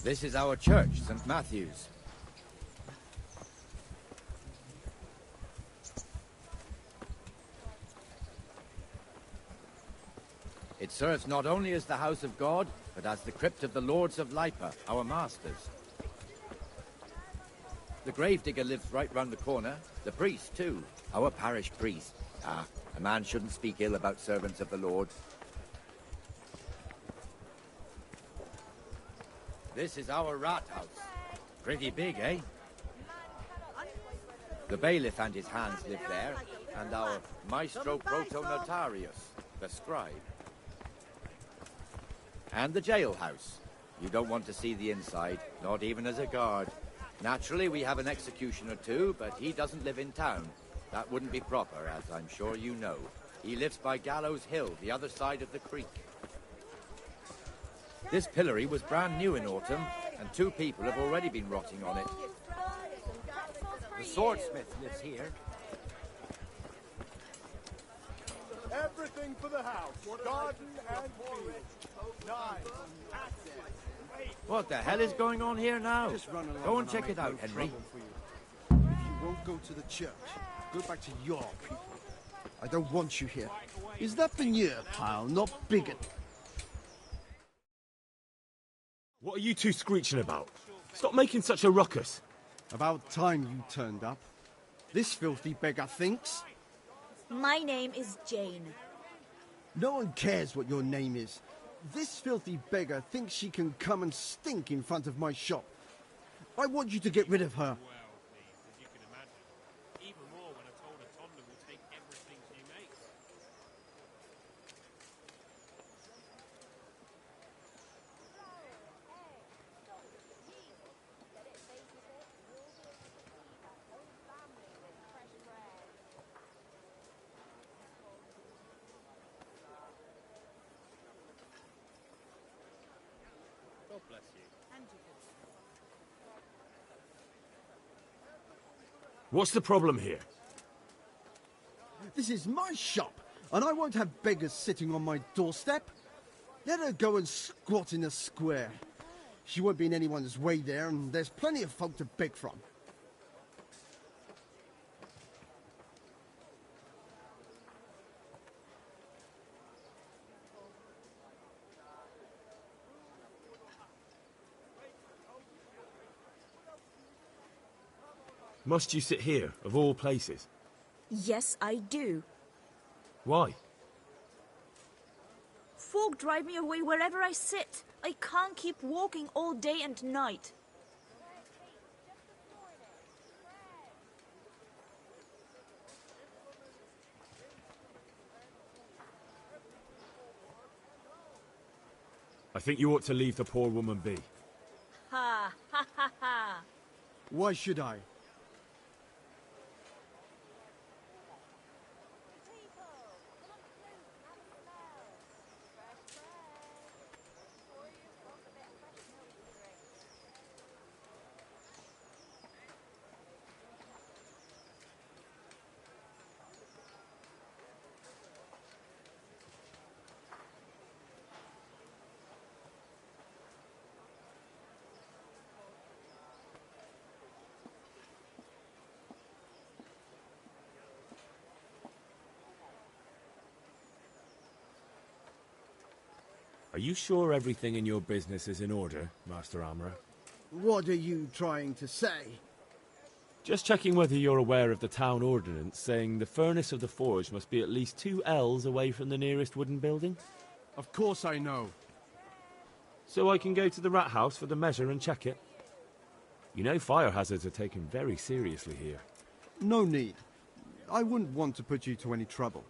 This is our church, St. Matthew's. It serves not only as the house of God, but as the crypt of the lords of Lipa, our masters. The gravedigger lives right round the corner. The priest, too. Our parish priest. Ah, a man shouldn't speak ill about servants of the Lord. This is our rat house. Pretty big, eh? The bailiff and his hands live there, and our maestro proto-notarius, the scribe. And the jailhouse. You don't want to see the inside, not even as a guard. Naturally, we have an executioner too, but he doesn't live in town. That wouldn't be proper, as I'm sure you know. He lives by Gallows Hill, the other side of the creek. This pillory was brand new in autumn, and 2 people have already been rotting on it. The swordsmith lives here. Everything for the house. Garden and field. Knives, axes. What the hell is going on here now? Go and check it out, Henry. If you won't go to the church, go back to your people. I don't want you here. Is that veneer, pal, not bigot? What are you two screeching about? Stop making such a ruckus. About time you turned up. This filthy beggar thinks. My name is Jane. No one cares what your name is. This filthy beggar thinks she can come and stink in front of my shop. I want you to get rid of her. What's the problem here? This is my shop, and I won't have beggars sitting on my doorstep. Let her go and squat in a square. She won't be in anyone's way there, and there's plenty of folk to beg from. Must you sit here, of all places? Yes, I do. Why? Folk drive me away wherever I sit. I can't keep walking all day and night. I think you ought to leave the poor woman be. Ha, ha, ha, ha. Why should I? Are you sure everything in your business is in order, Master Armourer? What are you trying to say? Just checking whether you're aware of the town ordinance saying the furnace of the forge must be at least 2 ells away from the nearest wooden building. Of course I know. So I can go to the rat house for the measure and check it. You know fire hazards are taken very seriously here. No need. I wouldn't want to put you to any trouble.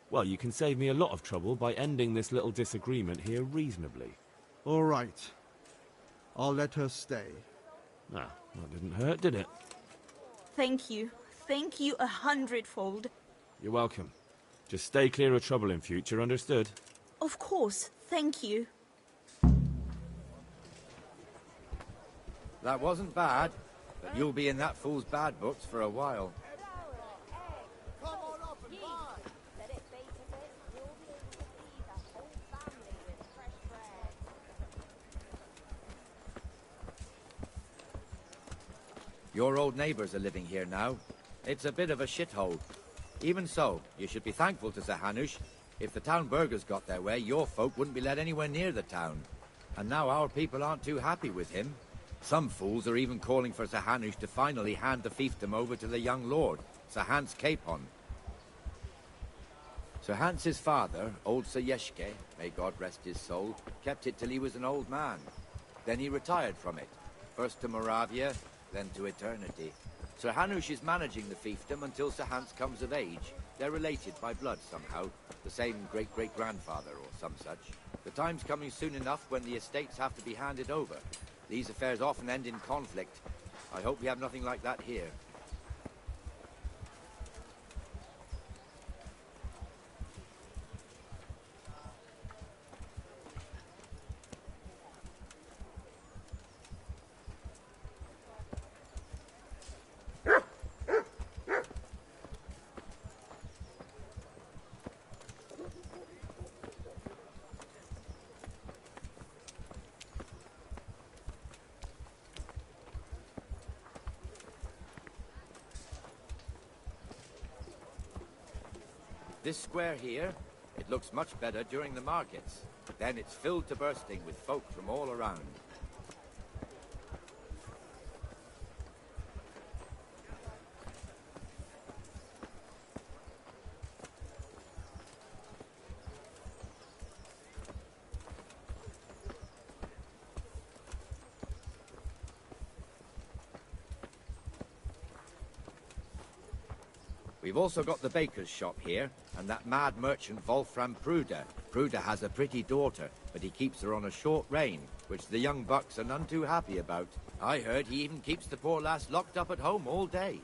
Well, you can save me a lot of trouble by ending this little disagreement here reasonably. All right. I'll let her stay. Ah, that didn't hurt, did it? Thank you. Thank you 100-fold. You're welcome. Just stay clear of trouble in future, understood? Of course. Thank you. That wasn't bad, but you'll be in that fool's bad books for a while. Your old neighbors are living here now. It's a bit of a shithole. Even so, you should be thankful to Sir Hanush. If the town burghers got their way, your folk wouldn't be let anywhere near the town. And now our people aren't too happy with him. Some fools are even calling for Sir Hanush to finally hand the fiefdom over to the young lord, Sir Hans Capon. Sir Hans's father, old Sir Yeshke, may God rest his soul, kept it till he was an old man. Then he retired from it, first to Moravia, then to eternity. Sir Hanush is managing the fiefdom until Sir Hans comes of age. They're related by blood somehow, the same great-great-grandfather or some such. The time's coming soon enough when the estates have to be handed over. These affairs often end in conflict. I hope we have nothing like that here. This square here, it looks much better during the markets. Then it's filled to bursting with folk from all around. We've also got the baker's shop here, and that mad merchant Wolfram Pruder. Pruder has a pretty daughter, but he keeps her on a short rein, which the young bucks are none too happy about. I heard he even keeps the poor lass locked up at home all day.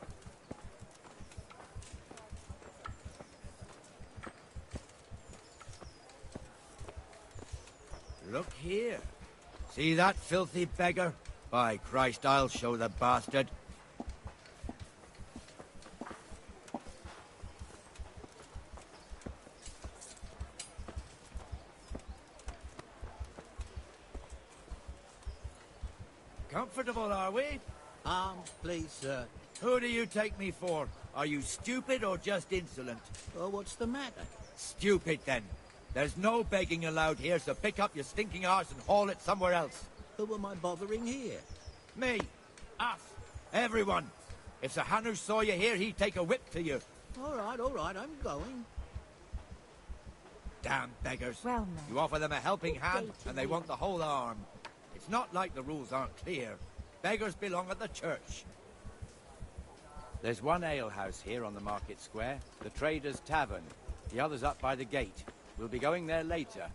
Look here. See that filthy beggar? By Christ, I'll show the bastard. Comfortable, are we? Please, sir. Who do you take me for? Are you stupid or just insolent? Oh, what's the matter? Stupid, then. There's no begging allowed here, so pick up your stinking arse and haul it somewhere else. Who am I bothering here? Me. Us. Everyone. If Sir Hanush saw you here, he'd take a whip to you. All right, I'm going. Damn beggars. Well, now. You offer them a helping hand, and they want the whole arm. It's not like the rules aren't clear. Beggars belong at the church. There's one alehouse here on the market square, the Trader's Tavern. The other's up by the gate. We'll be going there later.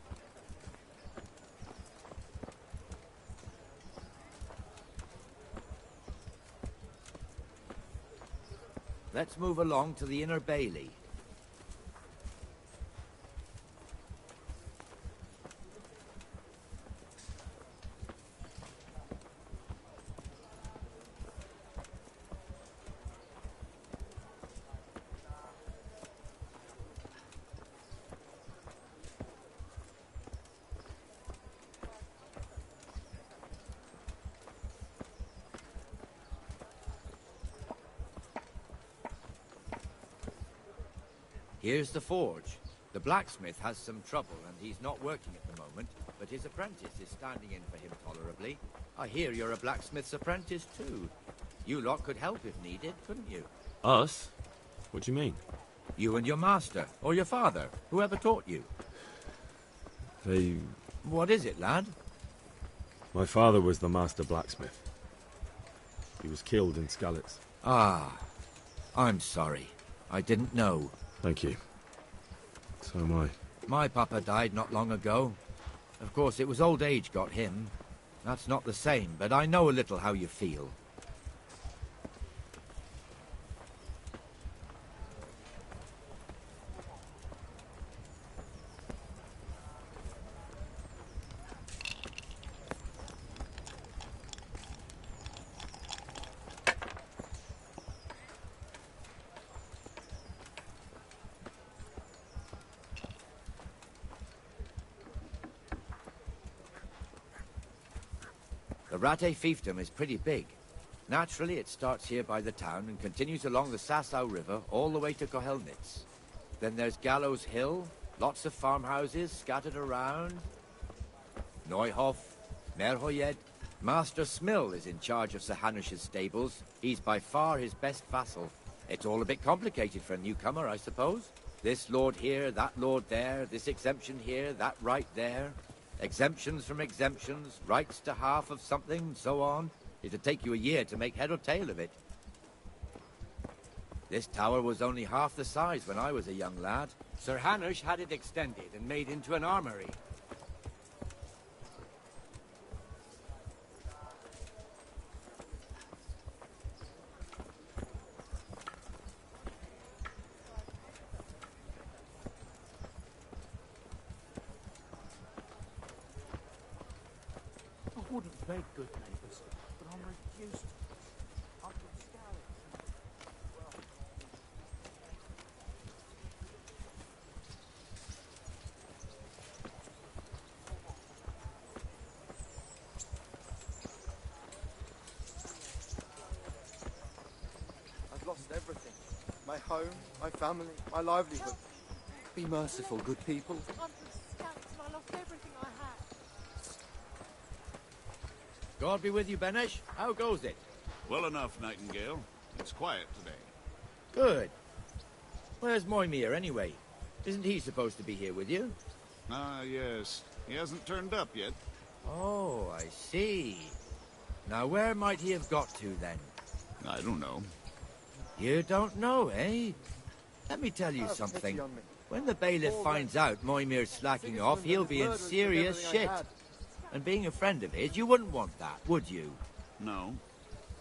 Let's move along to the Inner Bailey. Here's the forge. The blacksmith has some trouble and he's not working at the moment, but his apprentice is standing in for him tolerably. I hear you're a blacksmith's apprentice too. You lot could help if needed, couldn't you? Us? What do you mean? You and your master, or your father, whoever taught you. They... What is it, lad? My father was the master blacksmith. He was killed in Skalitz. Ah, I'm sorry. I didn't know. Thank you. So am I. My papa died not long ago. Of course, it was old age got him. That's not the same, but I know a little how you feel. The Ratte fiefdom is pretty big. Naturally, it starts here by the town and continues along the Sasau River all the way to Kohelnitz. Then there's Gallows Hill, lots of farmhouses scattered around. Neuhof, Merhoyed. Master Smill is in charge of Sir Hanush's stables. He's by far his best vassal. It's all a bit complicated for a newcomer, I suppose. This lord here, that lord there, this exemption here, that right there. Exemptions from exemptions, rights to half of something, so on. It'd take you a year to make head or tail of it. This tower was only half the size when I was a young lad. Sir Hanush had it extended and made into an armory. I wouldn't beg good neighbours, but I'm refused to. I'm from Scarlet. I've lost everything. My home, my family, my livelihood. Be merciful, good people. I'm from Scouts and I lost everything I had. God be with you, Benesh. How goes it? Well enough, Nightingale. It's quiet today. Good. Where's Moimir, anyway? Isn't he supposed to be here with you? Ah, yes. He hasn't turned up yet. Oh, I see. Now, where might he have got to, then? I don't know. You don't know, eh? Let me tell you Have something. pity on me. When the bailiff finds out Moimir's slacking off, he'll be in serious shit. And being a friend of his, you wouldn't want that, would you? No.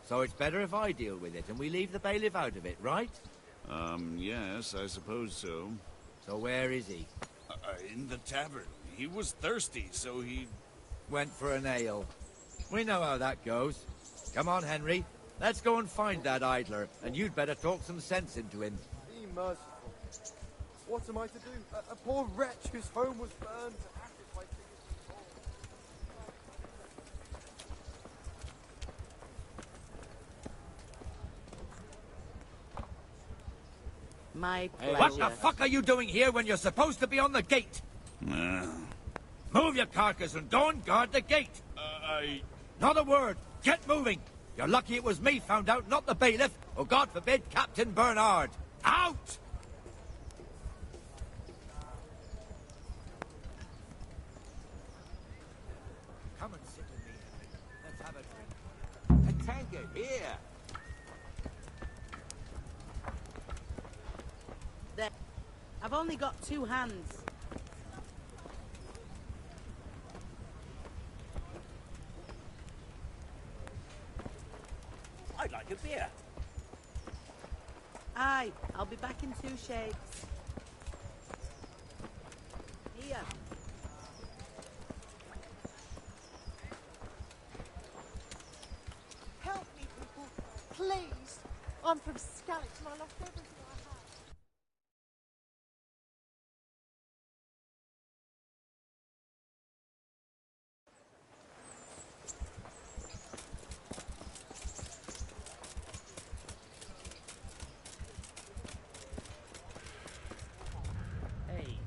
So it's better if I deal with it and we leave the bailiff out of it, right? Yes, I suppose so. So where is he? In the tavern. He was thirsty, so he... Went for an ale. We know how that goes. Come on, Henry. Let's go and find that idler, and you'd better talk some sense into him. Be merciful. What am I to do? A poor wretch whose home was burned to ashes by My Hey, pleasure. what the fuck are you doing here when you're supposed to be on the gate? Move your carcass and don't guard the gate. Not a word. Get moving. You're lucky it was me found out, not the bailiff, or God forbid, Captain Bernard. Out! Come and sit with me, Henry. Let's have a drink. A tango here. There. I've only got 2 hands. I'd like a beer. Aye, I'll be back in 2 shakes. Here. Help me, people. Please. I'm from Scarlet and I lost everything I had. Hey.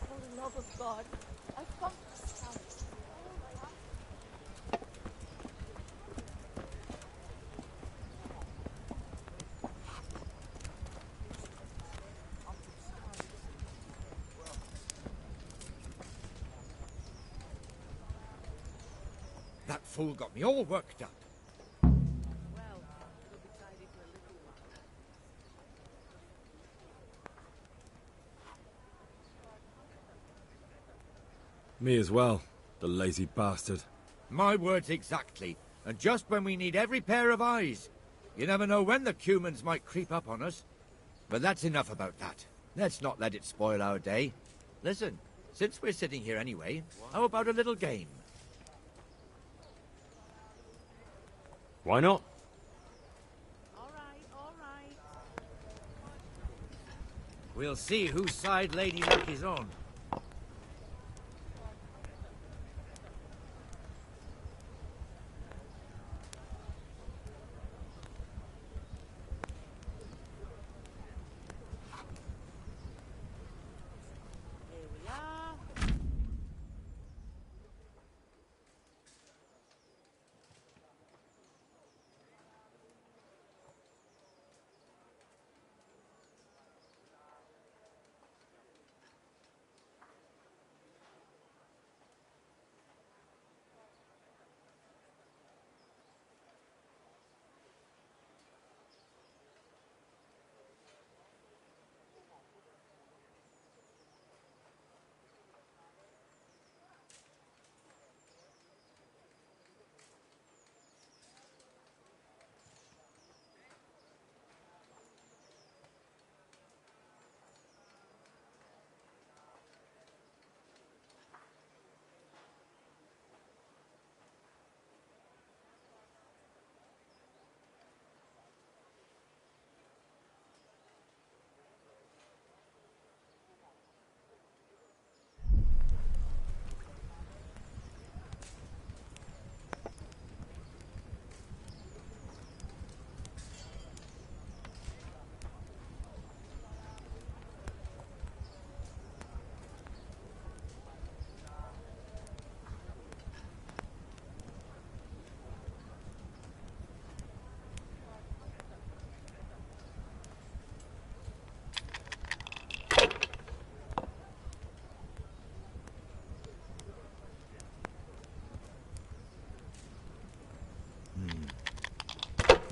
For the love of God, I found Scarlet. That fool got me all worked up. Well, it'll be tidy for a little while. Me as well, the lazy bastard. My words exactly. And just when we need every pair of eyes. You never know when the Cumans might creep up on us. But that's enough about that. Let's not let it spoil our day. Listen, since we're sitting here anyway, how about a little game? Why not? All right, all right. We'll see whose side Lady Luck is on. Here we are.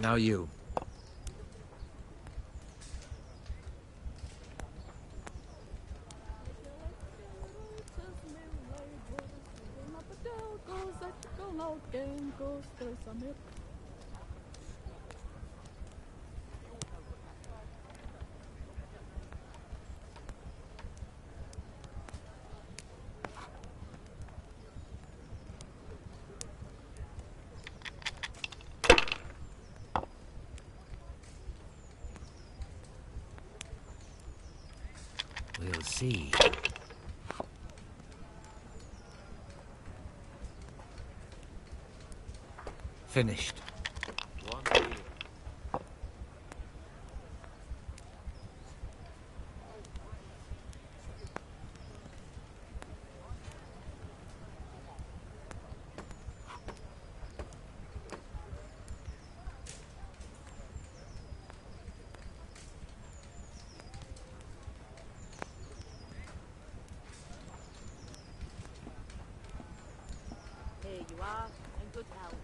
Now you. We'll see. Finished. One here. Here you are, in good health.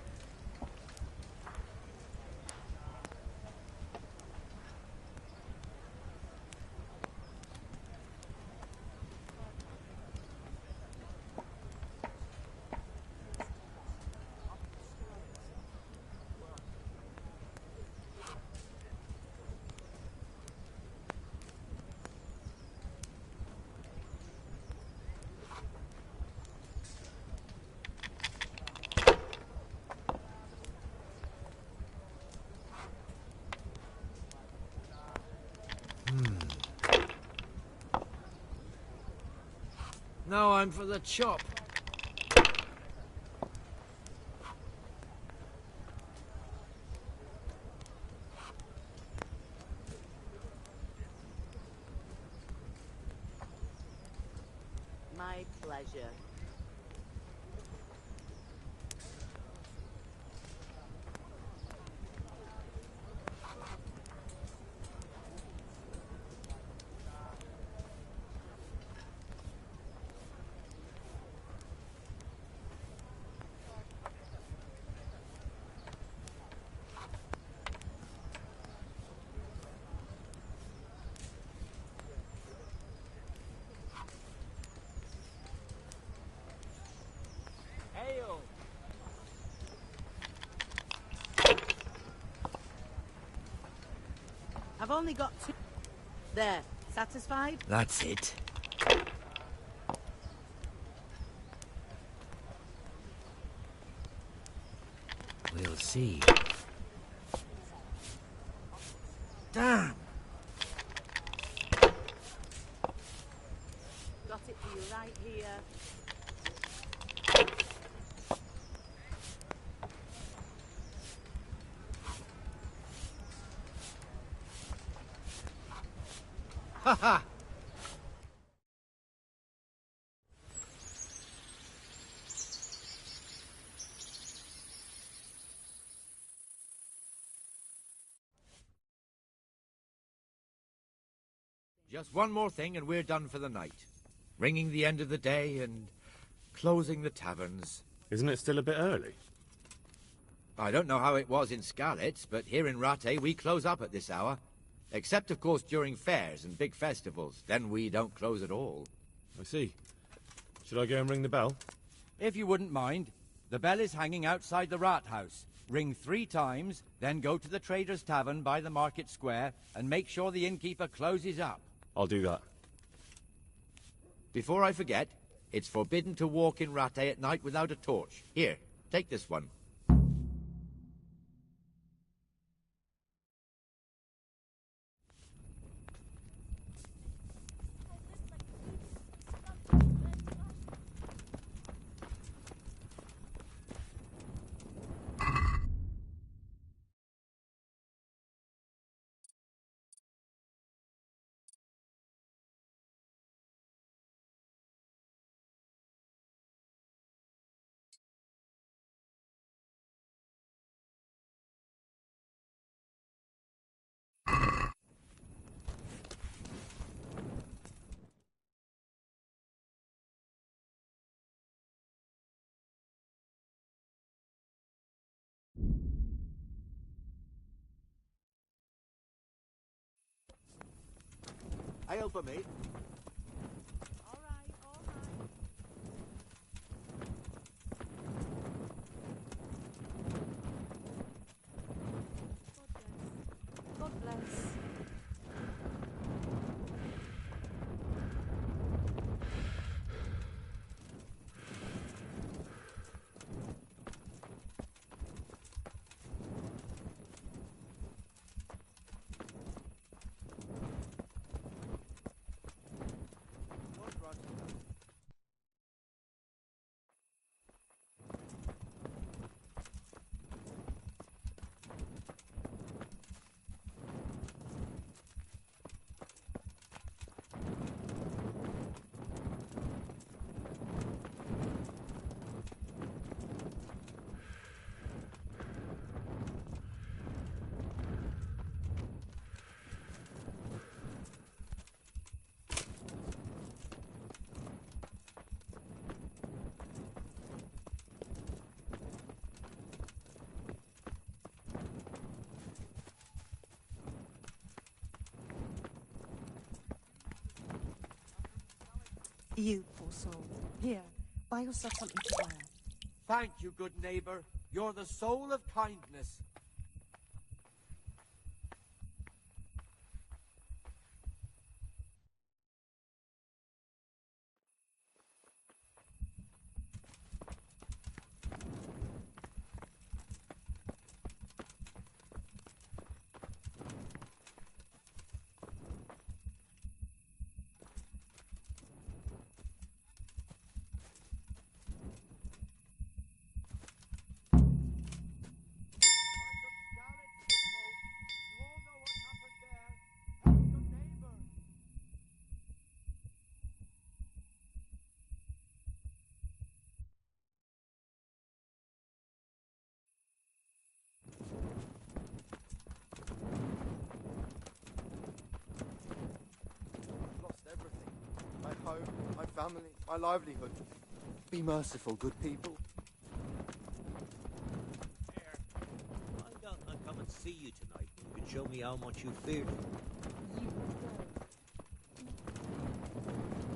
Now I'm for the chop. My pleasure. Hail! I've only got two. There, satisfied? That's it. We'll see. Damn! it for you right here. Ha ha! Just one more thing and we're done for the night. Ringing the end of the day and closing the taverns. Isn't it still a bit early? I don't know how it was in Scarlet, but here in Rattay we close up at this hour. Except, of course, during fairs and big festivals. Then we don't close at all. I see. Should I go and ring the bell? If you wouldn't mind, the bell is hanging outside the Rat House. Ring 3 times, then go to the Trader's Tavern by the Market Square and make sure the innkeeper closes up. I'll do that. Before I forget, it's forbidden to walk in Rattay at night without a torch. Here, take this one. Ale for me. All right, all right. God bless. God bless. You, poor soul. Here, buy yourself something to wear. Thank you, good neighbor. You're the soul of kindness. home, my family, my livelihood. Be merciful, good people. Why don't I come and see you tonight? You can show me how much you feared me. You go.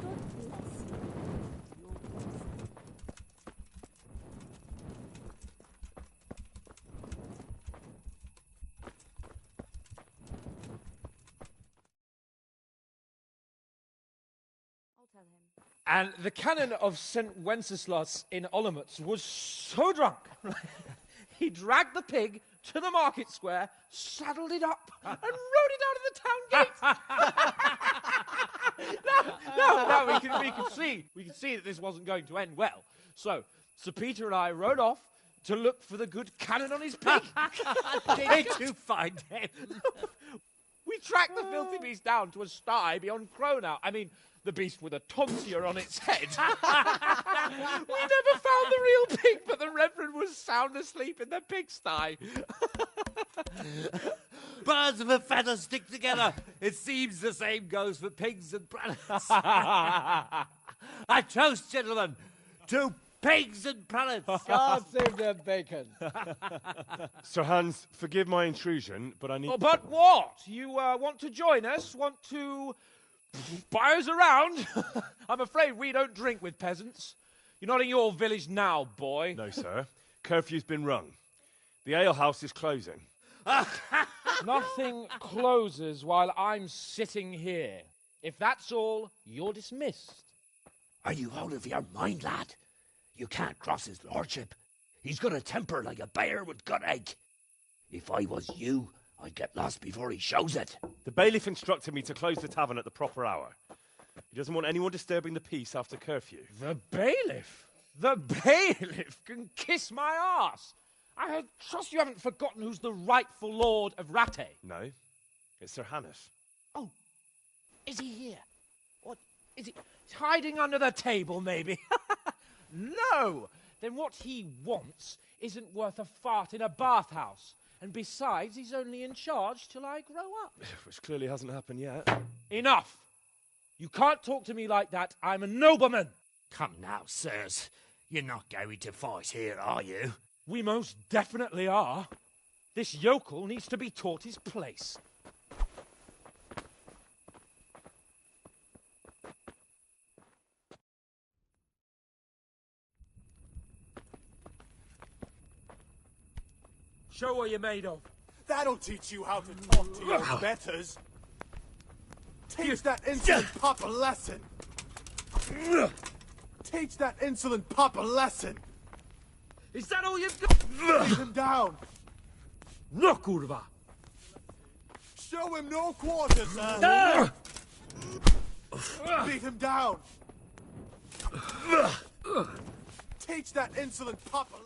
God bless you. Your blessing. I'll tell him. And the canon of St. Wenceslas in Olomouc was so drunk, he dragged the pig to the market square, saddled it up, and rode it out of the town gate. No, we can see that this wasn't going to end well. So, Sir Peter and I rode off to look for the good cannon on his pig. Did you find him? We tracked the filthy beast down to a sty beyond Cronau. I mean, the beast with a tonsure on its head. We never found the real pig, but the Reverend was sound asleep in the pigsty. Birds of a feather stick together. It seems the same goes for pigs and prelates. I toast, gentlemen, to pigs and prelates. God save the bacon. Sir Hans, forgive my intrusion, but I need... Oh, but what? You want to join us? Want to buy us around? I'm afraid we don't drink with peasants. You're not in your village now, boy. No, sir. Curfew's been rung. The alehouse is closing. Nothing closes while I'm sitting here. If that's all, you're dismissed. Are you out of your mind, lad? You can't cross his lordship. He's got a temper like a bear with gut ache. If I was you, I'd get lost before he shows it. The bailiff instructed me to close the tavern at the proper hour. He doesn't want anyone disturbing the peace after curfew. The bailiff? The bailiff can kiss my arse. I trust you haven't forgotten who's the rightful lord of Rattay. No, it's Sir Hannes. Oh, is he here? What, is he hiding under the table, maybe? No! Then what he wants isn't worth a fart in a bathhouse. And besides, he's only in charge till I grow up. Which clearly hasn't happened yet. Enough! You can't talk to me like that. I'm a nobleman. Come now, sirs. You're not going to fight here, are you? We most definitely are. This yokel needs to be taught his place. Show what you're made of. That'll teach you how to talk to your betters. Teach that insolent pup a lesson. Teach that insolent pup a lesson. Is that all you've got? Beat him down. No, kurva. Show him no quarter, sir. Beat him down. Teach that insolent pup a lesson.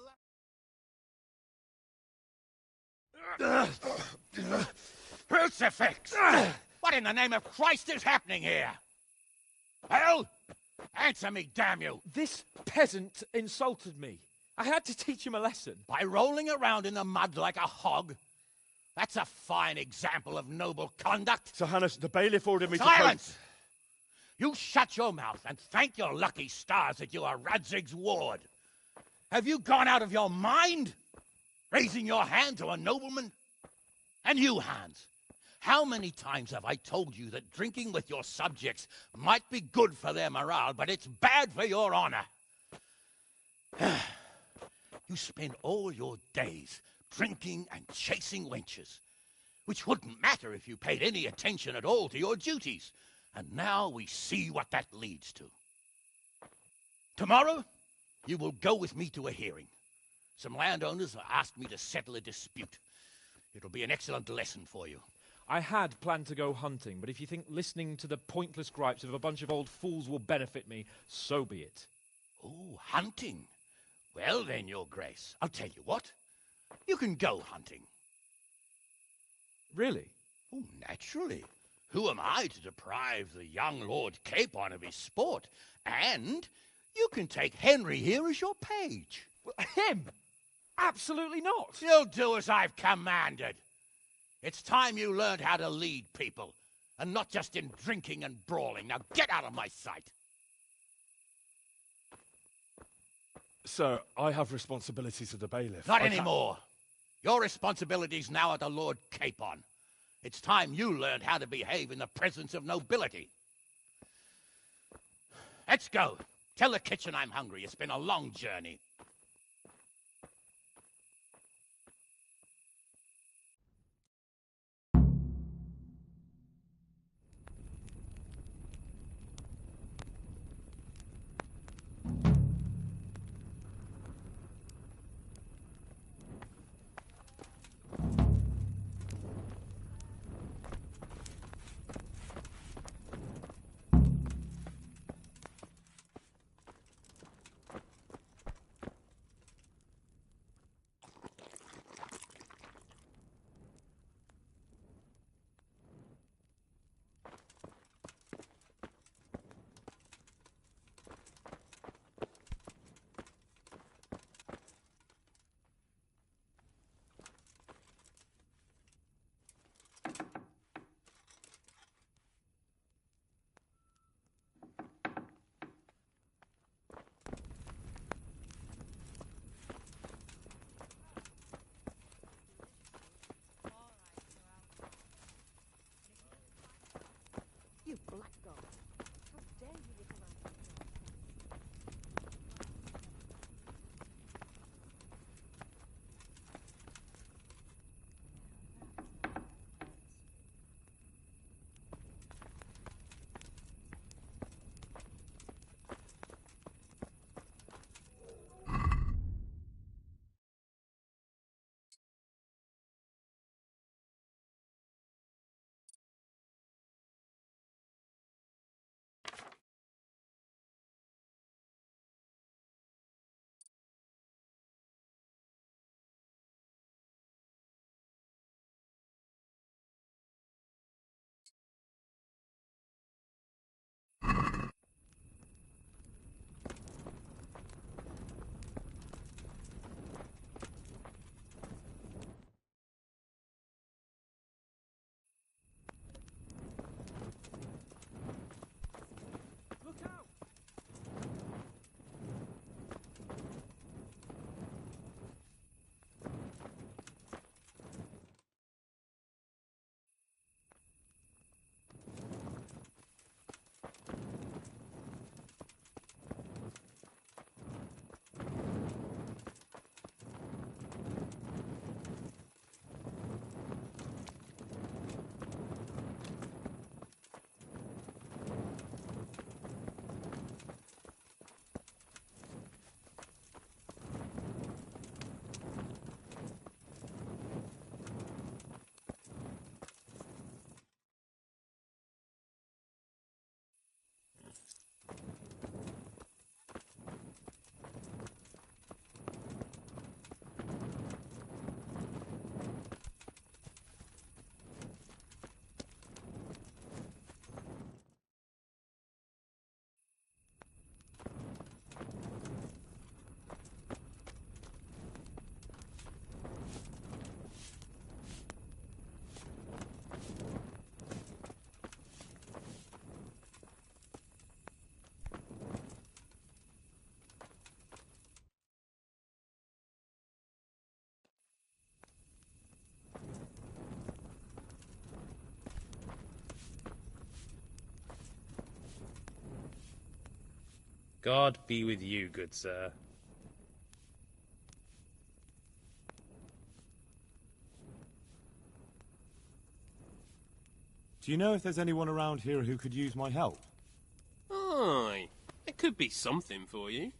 Crucifix! What in the name of Christ is happening here? Hell? Answer me, damn you! This peasant insulted me. I had to teach him a lesson. By rolling around in the mud like a hog? That's a fine example of noble conduct. Sir Hannes, the bailiff ordered me Silence! to... You shut your mouth and thank your lucky stars that you are Radzig's ward. Have you gone out of your mind? Raising your hand to a nobleman? And you, Hans, how many times have I told you that drinking with your subjects might be good for their morale, but it's bad for your honor? You spend all your days drinking and chasing wenches, which wouldn't matter if you paid any attention at all to your duties. And now we see what that leads to. Tomorrow, you will go with me to a hearing. Some landowners have asked me to settle a dispute. It'll be an excellent lesson for you. I had planned to go hunting, but if you think listening to the pointless gripes of a bunch of old fools will benefit me, so be it. Oh, hunting. Well then, Your Grace, I'll tell you what. You can go hunting. Really? Oh, naturally. Who am I to deprive the young Lord Capon of his sport? And you can take Henry here as your page. Him? Absolutely not. You'll do as I've commanded. It's time you learned how to lead people, and not just in drinking and brawling. Now get out of my sight. Sir, I have responsibilities of the bailiff. Not anymore. Your responsibilities now are the Lord Capon. It's time you learned how to behave in the presence of nobility. Let's go. Tell the kitchen I'm hungry. It's been a long journey. God be with you, good sir. Do you know if there's anyone around here who could use my help? Aye, it could be something for you.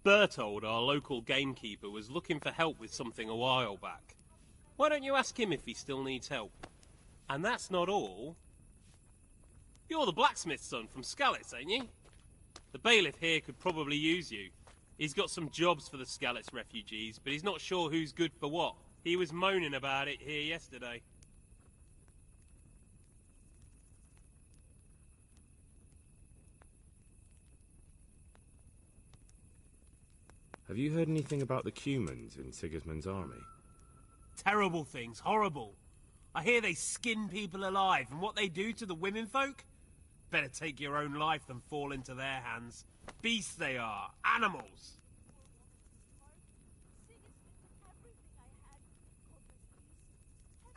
Bertold, our local gamekeeper, was looking for help with something a while back. Why don't you ask him if he still needs help? And that's not all. You're the blacksmith's son from Skalitz, ain't you? The bailiff here could probably use you. He's got some jobs for the Skalitz refugees, but he's not sure who's good for what. He was moaning about it here yesterday. Have you heard anything about the Cumans in Sigismund's army? Terrible things, horrible. I hear they skin people alive, and what they do to the women folk? Better take your own life than fall into their hands. Beasts they are, animals.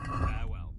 Farewell.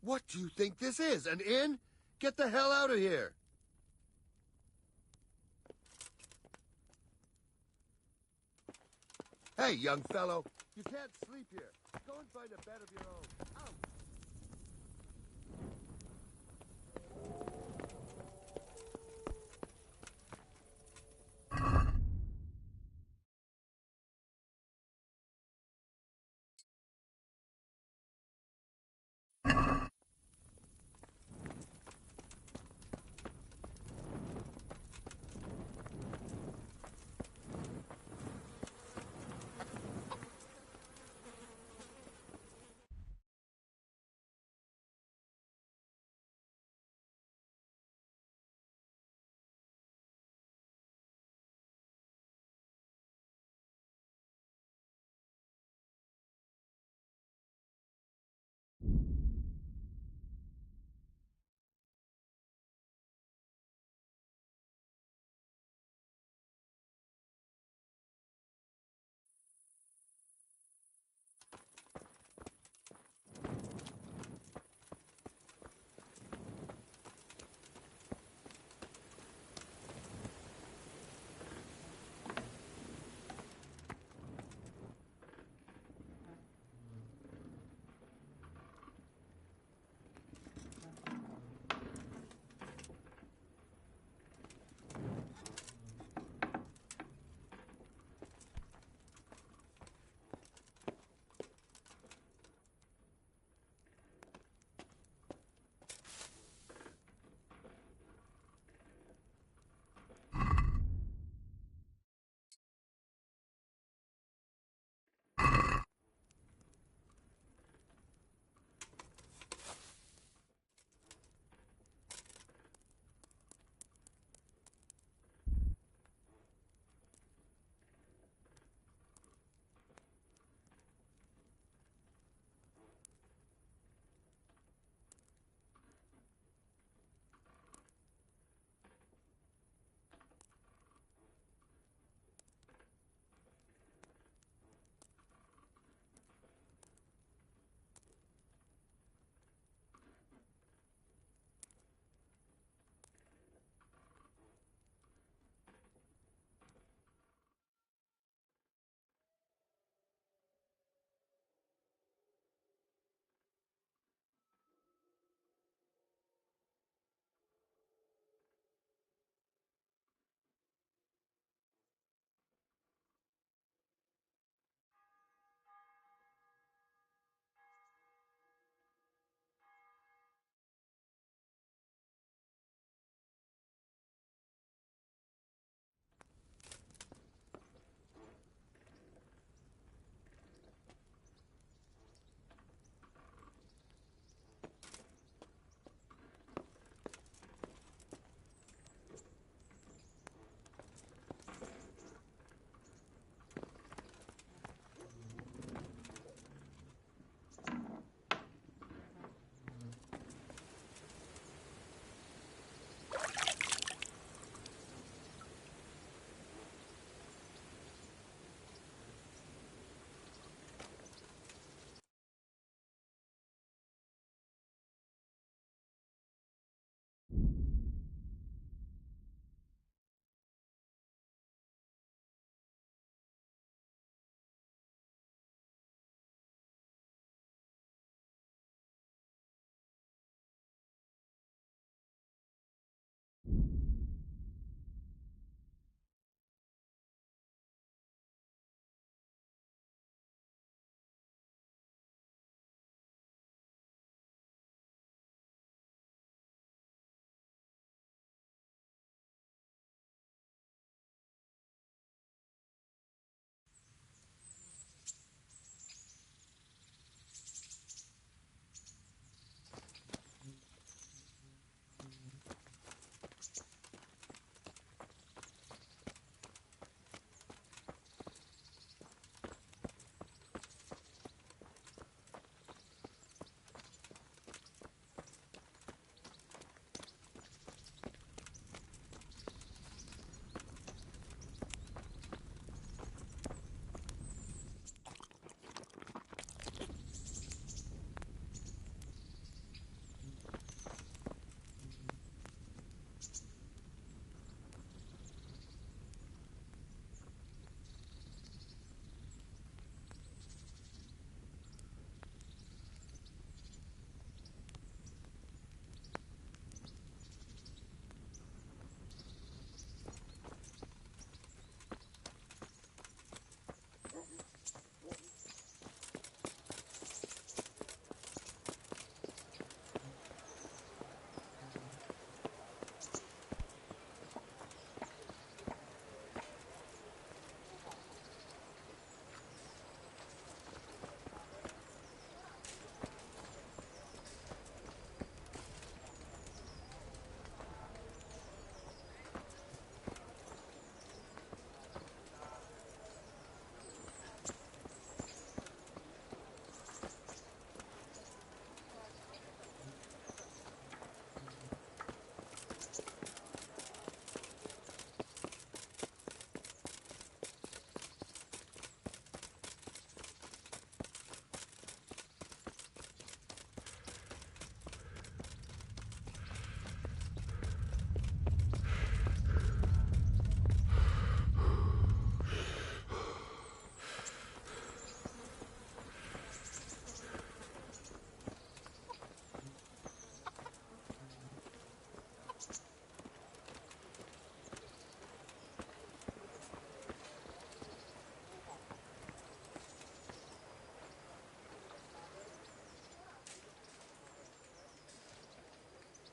What do you think this is, an inn? Get the hell out of here! Hey, young fellow, you can't sleep here. Go and find a bed of your own. Out!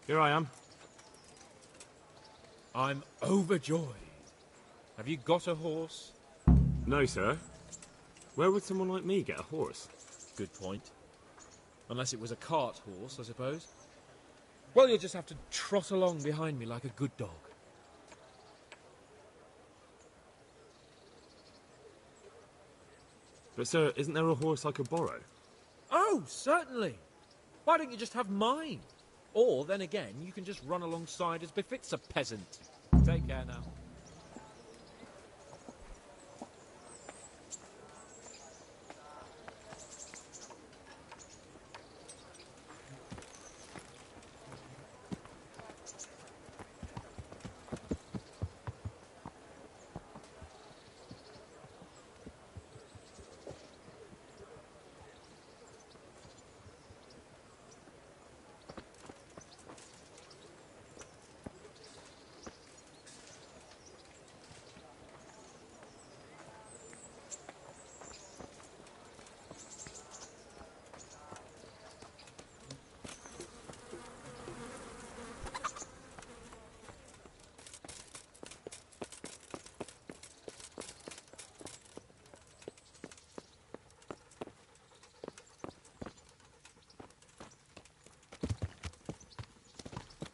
Here I am. I'm overjoyed. Have you got a horse? No, sir. Where would someone like me get a horse? Good point. Unless it was a cart horse, I suppose. Well, you'll just have to trot along behind me like a good dog. But, sir, isn't there a horse I could borrow? Oh, certainly. Why don't you just have mine? Or, then again, you can just run alongside as befits a peasant. Take care now.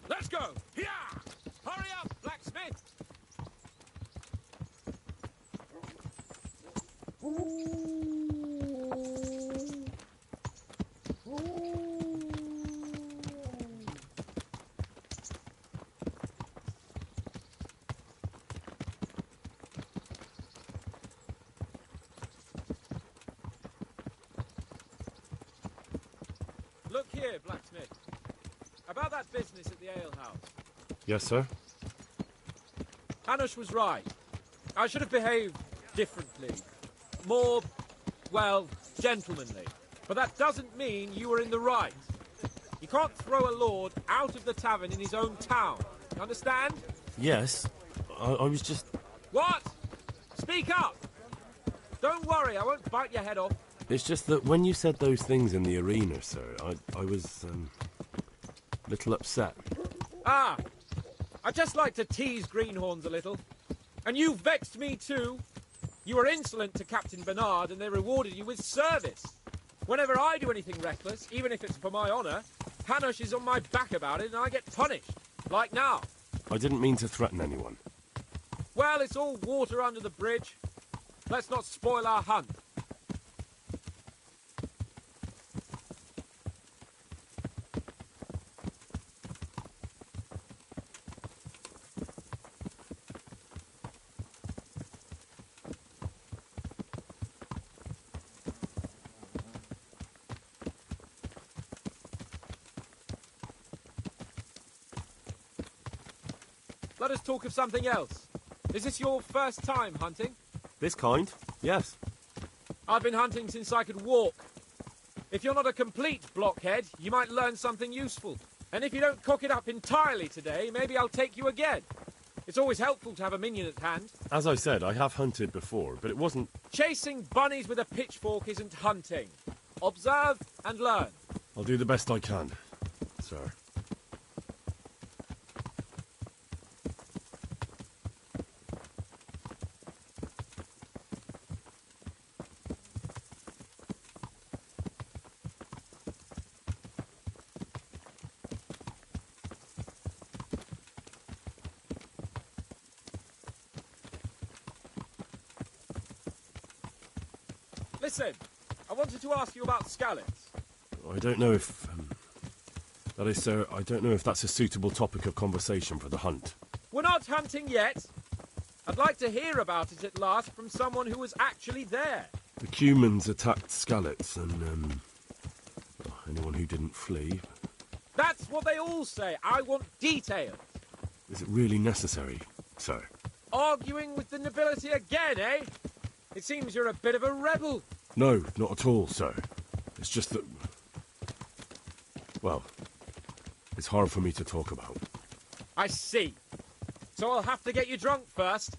Let's go! Here! Hurry up, blacksmith! Look here, blacksmith. About that business at the alehouse. Yes, sir. Hanush was right. I should have behaved differently. More, well, gentlemanly. But that doesn't mean you were in the right. You can't throw a lord out of the tavern in his own town. You understand? Yes. I was just... What? Speak up! Don't worry, I won't bite your head off. It's just that when you said those things in the arena, sir, I was, a little upset. Ah! I just like to tease greenhorns a little. And you vexed me too. You were insolent to Captain Bernard and they rewarded you with service. Whenever I do anything reckless, even if it's for my honour, Hanush is on my back about it and I get punished. Like now. I didn't mean to threaten anyone. Well, it's all water under the bridge. Let's not spoil our hunt. Let us talk of something else. Is this your first time hunting? This kind? Yes. I've been hunting since I could walk. If you're not a complete blockhead, you might learn something useful. And if you don't cock it up entirely today, maybe I'll take you again. It's always helpful to have a minion at hand. As I said, I have hunted before, but it wasn't... Chasing bunnies with a pitchfork isn't hunting. Observe and learn. I'll do the best I can, sir. Listen, I wanted to ask you about scallops. I don't know if... that is, sir, I don't know if that's a suitable topic of conversation for the hunt. We're not hunting yet. I'd like to hear about it at last from someone who was actually there. The Cumans attacked Scallops and, anyone who didn't flee. That's what they all say. I want details. Is it really necessary, sir? Arguing with the nobility again, eh? It seems you're a bit of a rebel. No, not at all, sir. It's just that... well, it's hard for me to talk about. I see. So I'll have to get you drunk first.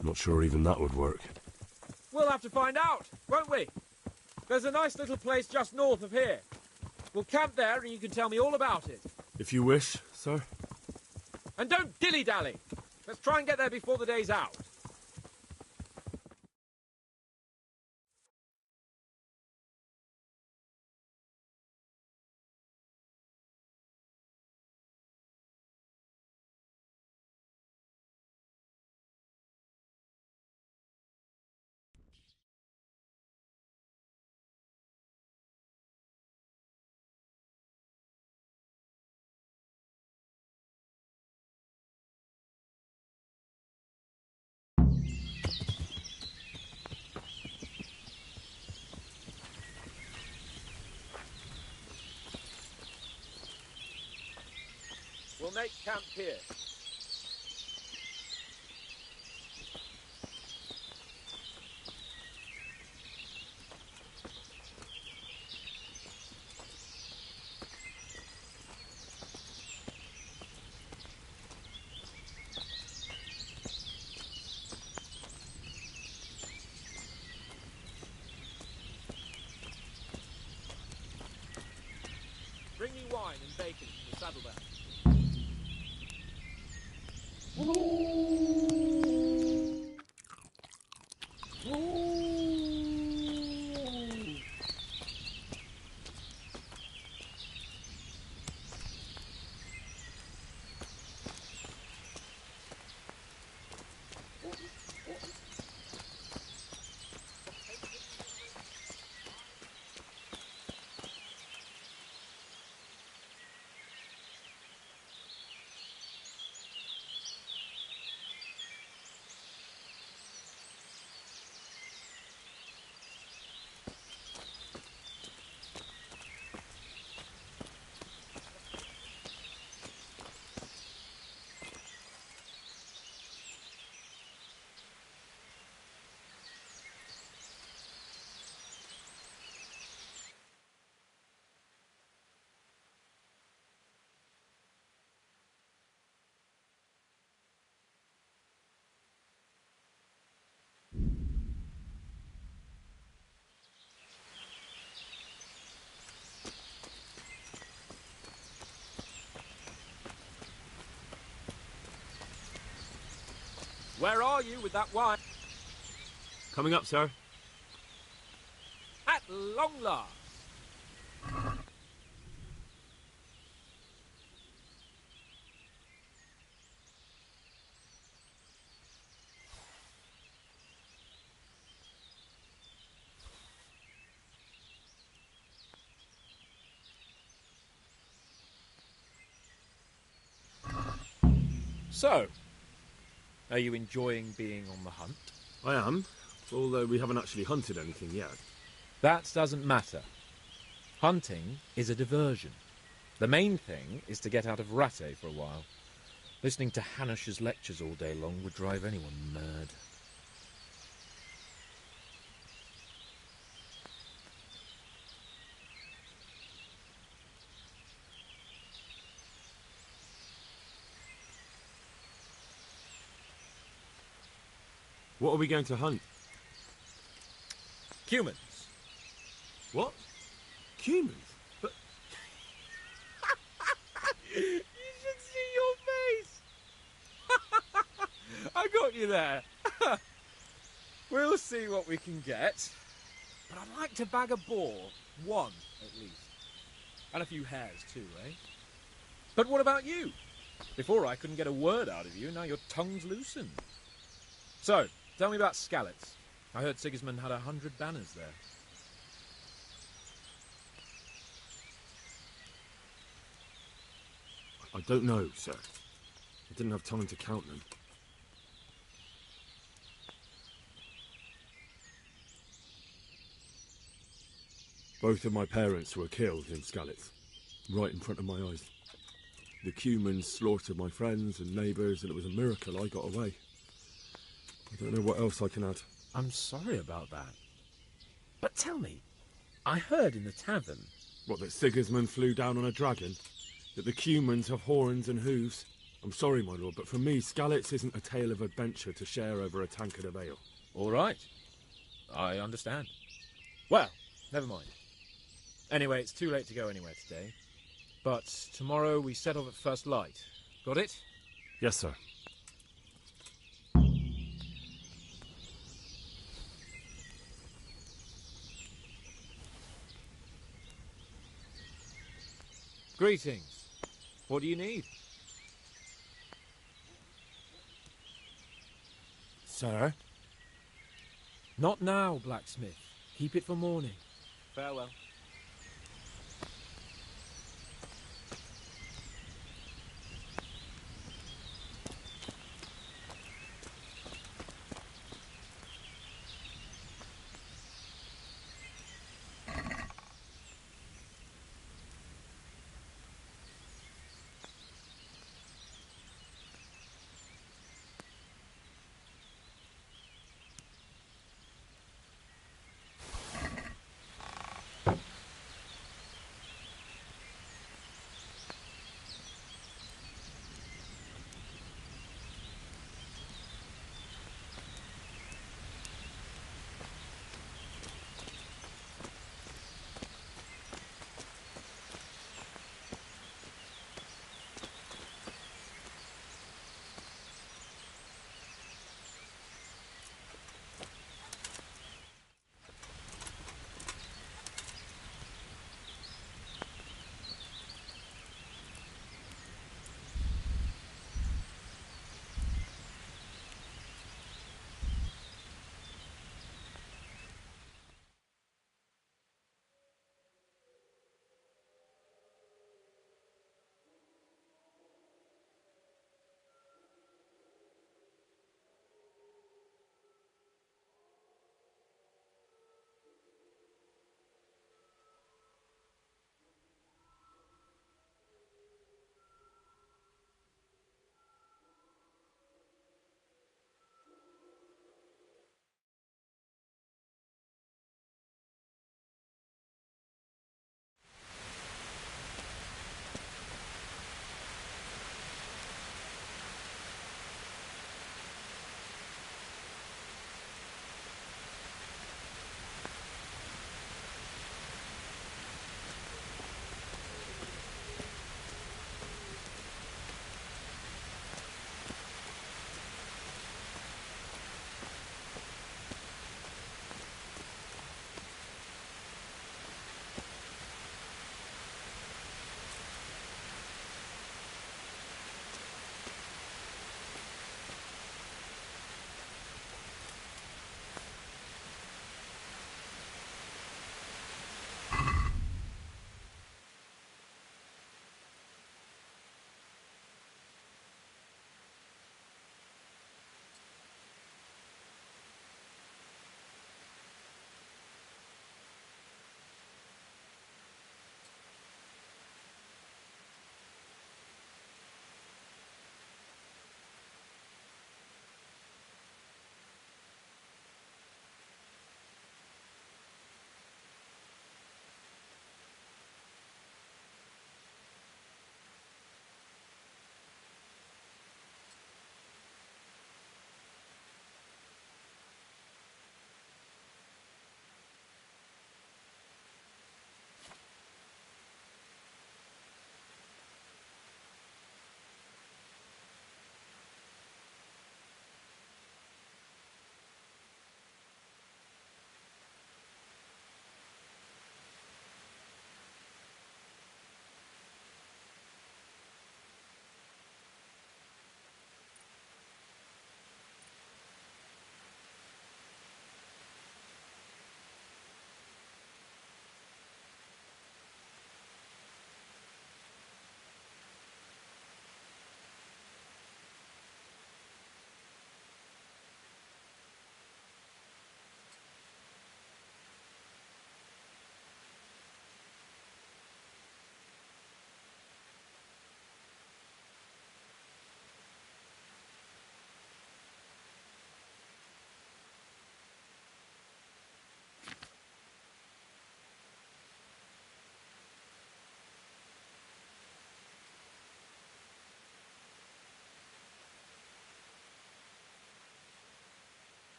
I'm not sure even that would work. We'll have to find out, won't we? There's a nice little place just north of here. We'll camp there and you can tell me all about it. If you wish, sir. And don't dilly-dally. Let's try and get there before the day's out. We'll make camp here. Bring me wine and bacon from the saddlebag. Where are you with that wine? Coming up, sir. At long last. So, are you enjoying being on the hunt? I am, although we haven't actually hunted anything yet. That doesn't matter. Hunting is a diversion. The main thing is to get out of Rattay for a while. Listening to Hanush's lectures all day long would drive anyone mad. What are we going to hunt? Humans. What? Humans? But you should see your face! I got you there. We'll see what we can get. But I'd like to bag a boar. One, at least. And a few hares, too, eh? But what about you? Before I couldn't get a word out of you, now your tongue's loosened. So, tell me about Skalitz. I heard Sigismund had 100 banners there. I don't know, sir. I didn't have time to count them. Both of my parents were killed in Skalitz, right in front of my eyes. The Cumans slaughtered my friends and neighbours, and it was a miracle I got away. I don't know what else I can add. I'm sorry about that. But tell me, I heard in the tavern... What, that Sigismund flew down on a dragon? That the Cumans have horns and hooves? I'm sorry, my lord, but for me, Skalitz isn't a tale of adventure to share over a tankard of ale. All right. I understand. Well, never mind. Anyway, it's too late to go anywhere today. But tomorrow we set off at first light. Got it? Yes, sir. Greetings. What do you need? Sir? Not now, blacksmith. Keep it for morning. Farewell.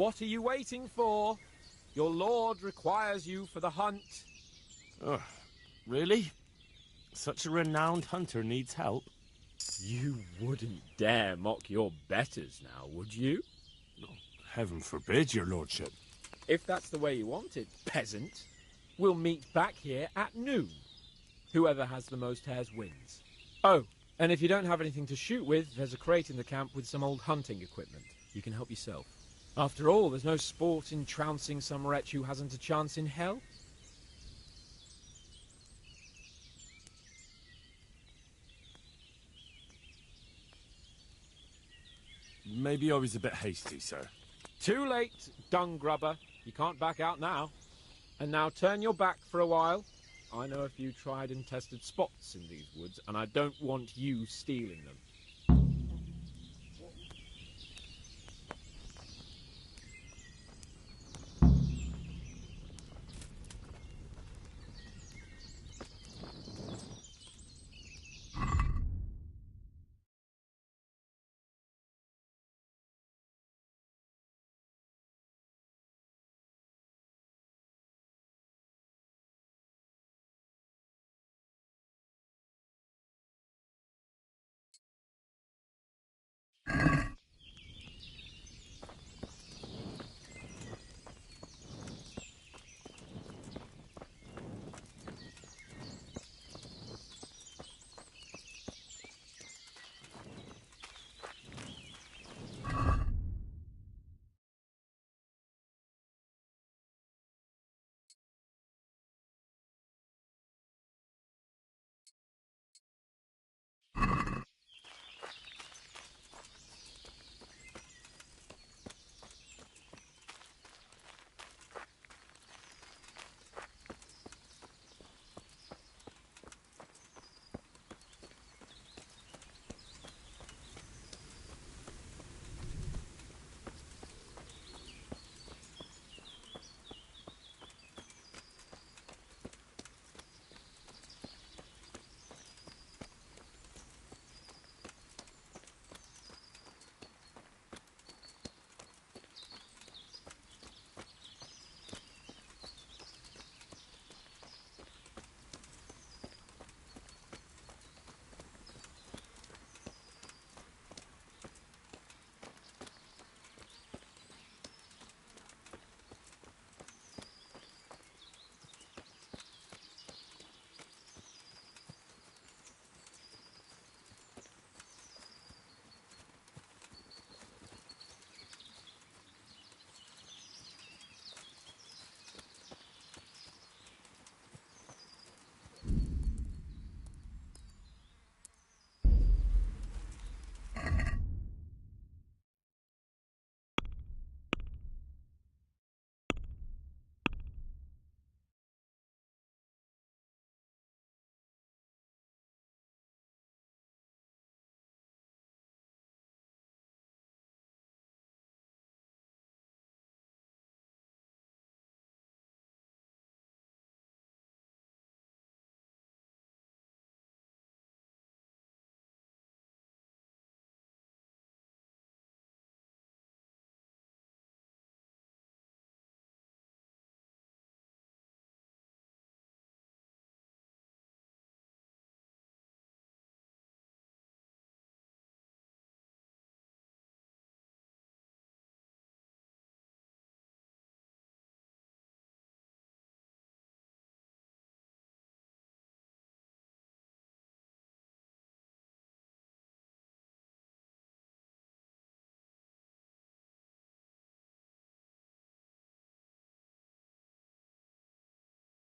What are you waiting for? Your lord requires you for the hunt. Oh, really? Such a renowned hunter needs help? You wouldn't dare mock your betters now, would you? Oh, heaven forbid, your lordship. If that's the way you want it, peasant, we'll meet back here at noon. Whoever has the most hares wins. Oh, and if you don't have anything to shoot with, there's a crate in the camp with some old hunting equipment. You can help yourself. After all, there's no sport in trouncing some wretch who hasn't a chance in hell. Maybe I was a bit hasty, sir. Too late, dung grubber. You can't back out now. And now turn your back for a while. I know a few tried and tested spots in these woods, and I don't want you stealing them.